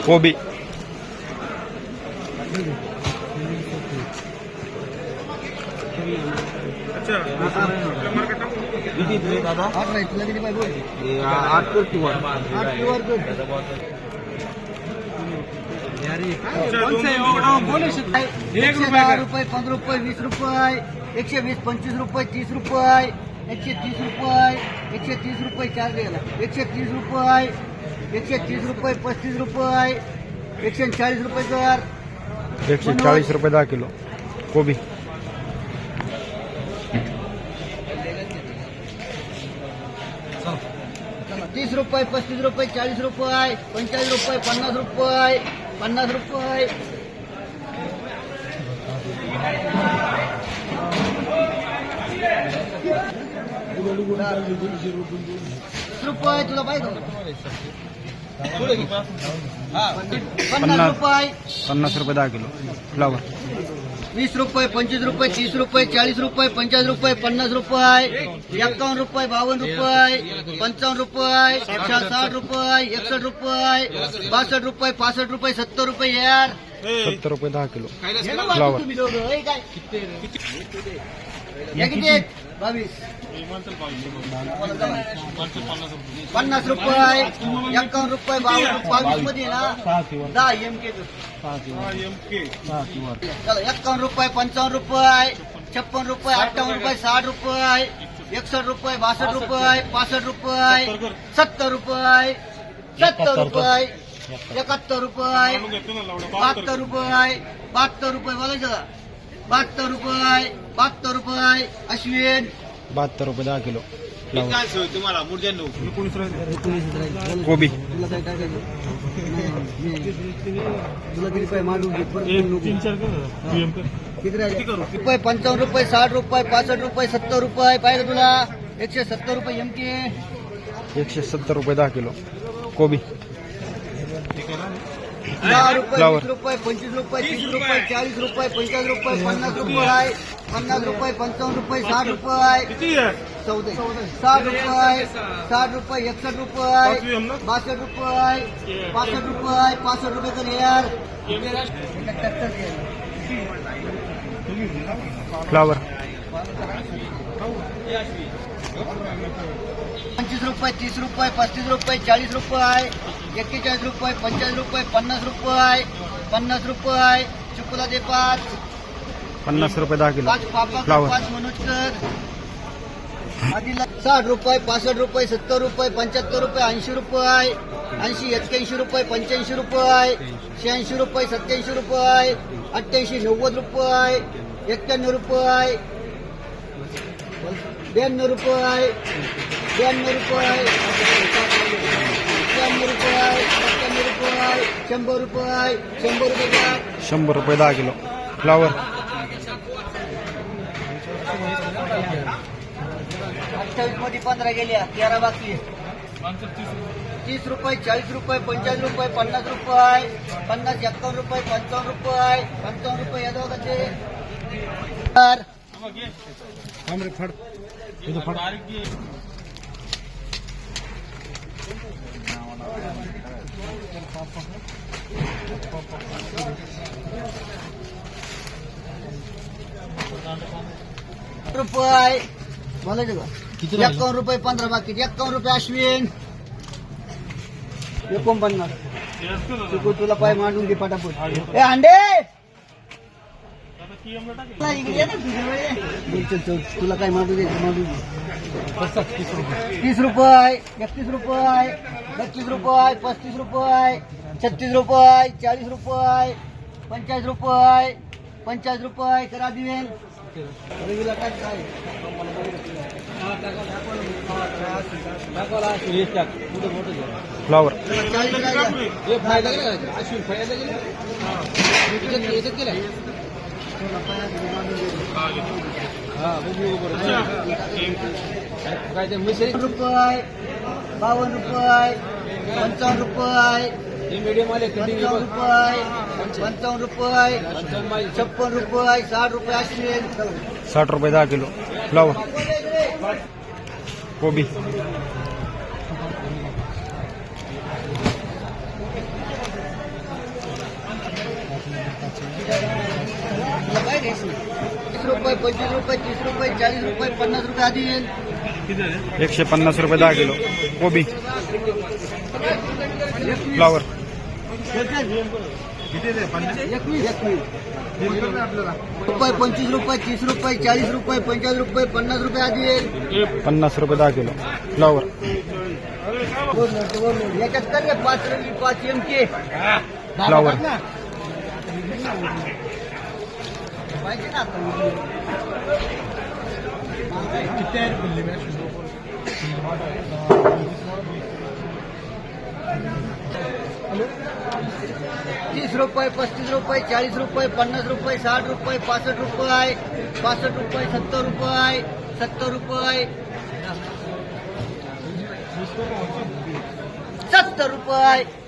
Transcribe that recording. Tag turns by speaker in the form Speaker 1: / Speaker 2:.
Speaker 1: कोबी
Speaker 2: दादा 8 किलो
Speaker 3: 1 रुपये 15 रुपये 20 रुपये 120 25 रुपये 30 रुपये 130 रुपये 130 रुपये 4 गेला 130 रुपये 130 रुपये 35 रुपये 140 रुपये कर
Speaker 1: 140 रुपये 10 किलो कोबी
Speaker 3: 30 रुपये 35 रुपये 40 रुपये 45 रुपये 50 रुपये 50 रुपये रुपये तुला पाहिजे 50 रुपये
Speaker 1: 50 रुपये 10 किलो फ्लावर
Speaker 3: 20 रुपये 25 रुपये 30 रुपये 40 रुपये 50 रुपये 50 रुपये 51 रुपये 52 रुपये 55 रुपये 60 रुपये 61 रुपये 62 रुपये 65 रुपये 70 रुपये यार
Speaker 1: 70 रुपये 10 किलो फ्लावर
Speaker 3: किती 22 50 रुपये 51 रुपये 22 मध्ये ना 10 MK चला 51 रुपये 55 रुपये 56 रुपये 58 रुपये 60 रुपये 61 रुपये 62 रुपये 65 रुपये 70 रुपये 71 रुपये 72 रुपये 72 रुपये बोलायचं 72 रुपये अश्विन
Speaker 1: 72 रुपये 10 किलो फ्लावर
Speaker 2: तुम्हाला
Speaker 1: कोबी
Speaker 3: तुला किती रुपये मांडून घे रुपये 55 रुपये 60 रुपये 65 रुपये 70 रुपये पाहिजे तुला 170 रुपये MK
Speaker 1: 170 रुपये 10 किलो कोबी
Speaker 3: 10 रुपये 20 रुपये 25 रुपये 30 रुपये 40 रुपये 50 रुपये 50 रुपये 50 रुपये 55 रुपये 60 रुपये 60 रुपये 61 रुपये 62 रुपये 65 रुपये कर यार
Speaker 1: फ्लावर
Speaker 3: 25 रुपये 30 रुपये 35 रुपये 40 रुपये 41 रुपये 45 रुपये 50 रुपये 50 रुपये चुकुला दे 5
Speaker 1: 50 रुपये 10 किलो
Speaker 3: 5 पापा
Speaker 1: फ्लावर
Speaker 3: 5 मनोजकर आदिला 60 रुपये 65 रुपये 70 रुपये 75 रुपये 80 रुपये 80 81 रुपये 85 रुपये 86 रुपये 87 रुपये 88 90 रुपये 91 रुपये 92 रुपये 92 रुपये 91 रुपये 100 रुपये 100 रुपये
Speaker 1: 100 रुपये 10 किलो फ्लावर
Speaker 3: 28 मध्ये 15 गेल्या 13 बाकी 30 रुपये 40 रुपये 45 रुपये 50 रुपये 50 51 रुपये 55 रुपये 55 रुपये या दोघांचे रुपये बोलायचं का 51 रुपये 15 बाकी 51 रुपये अश्विन 49 चुकू तुला पाय मांडून घे पटापट ए अंडे तुला काय मांडू दे 30 रुपये 31 रुपये 32 रुपये 35 रुपये 36 रुपये 40 रुपये 50 रुपये 50 रुपये करा दिवेल
Speaker 1: फ्लावर
Speaker 3: रुपये 52 रुपये 55 रुपये मीडियम वाले 55 रुपये 56 रुपये 60 रुपये अश्विन
Speaker 1: 60 रुपये 10 किलो फ्लावर कोबी
Speaker 3: 30 रुपये 25 रुपये 30 रुपये 40 रुपये 50 रुपये आधी येईल
Speaker 1: 150 रुपये 10 किलो कोबी फ्लावर
Speaker 3: 21 25 रुपये 30 रुपये 40 रुपये 50 रुपये 50 रुपये आधी येईल
Speaker 1: 50 रुपये 10 किलो फ्लावर
Speaker 3: याच्यात कर 5 MK
Speaker 1: फ्लावर
Speaker 3: पाहिजे ना आता 30 रुपये 35 रुपये 40 रुपये 50 रुपये 60 रुपये 65 रुपये 65 रुपये 70 रुपये 70 रुपये 70 रुपये